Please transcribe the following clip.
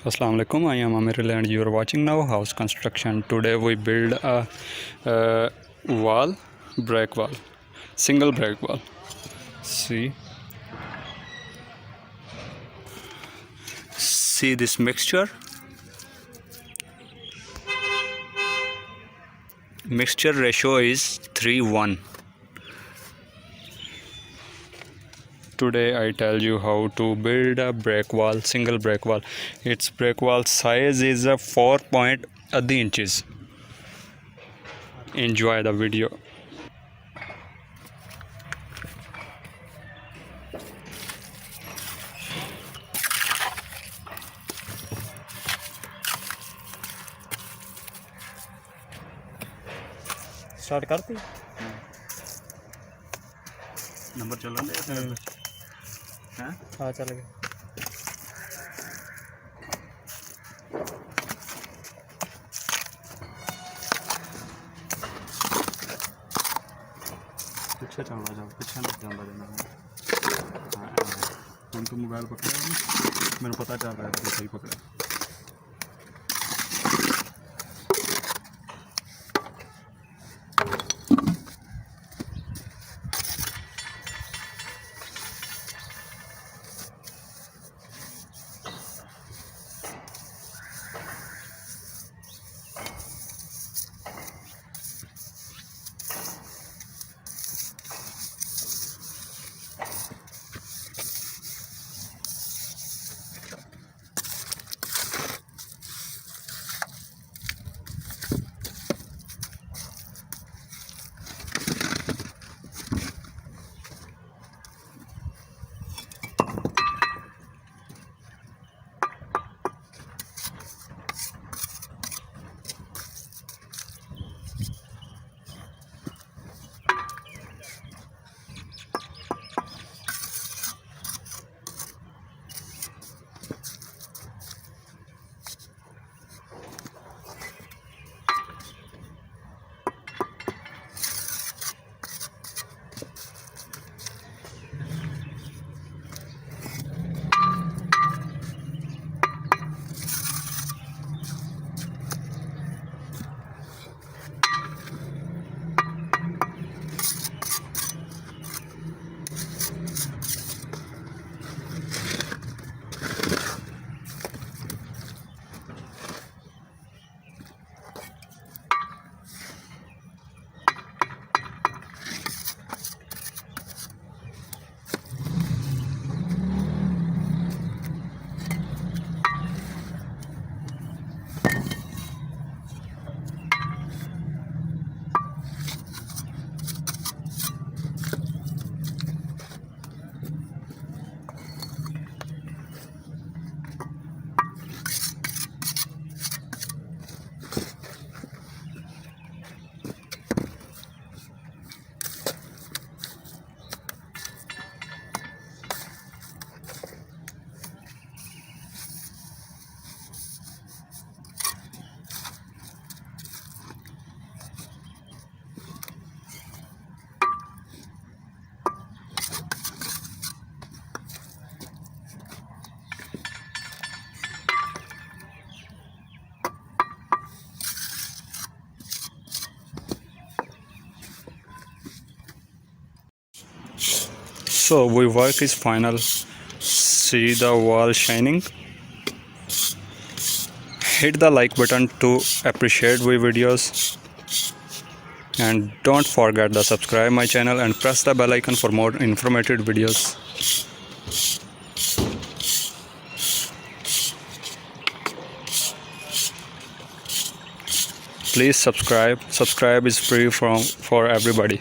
Assalamu alaikum. I am Amir and you are watching now house construction. Today we build a wall, brick wall, single brick wall. See this mixture. Mixture ratio is 3:1. Today I tell you how to build a brick wall, single brick wall. Its brick wall size is a 4.8 inches. Enjoy the video. Start करती number चल रहा है हाँ चल गया पीछे चलना जाओ पीछे नहीं जाना देना हम तो मोबाइल पकड़ा मैंने पता चल रहा है सही पकड़ा So we work is final. See the wall shining. Hit the like button to appreciate my videos. And don't forget to subscribe my channel and press the bell icon for more informative videos. Please subscribe. Subscribe is free for everybody.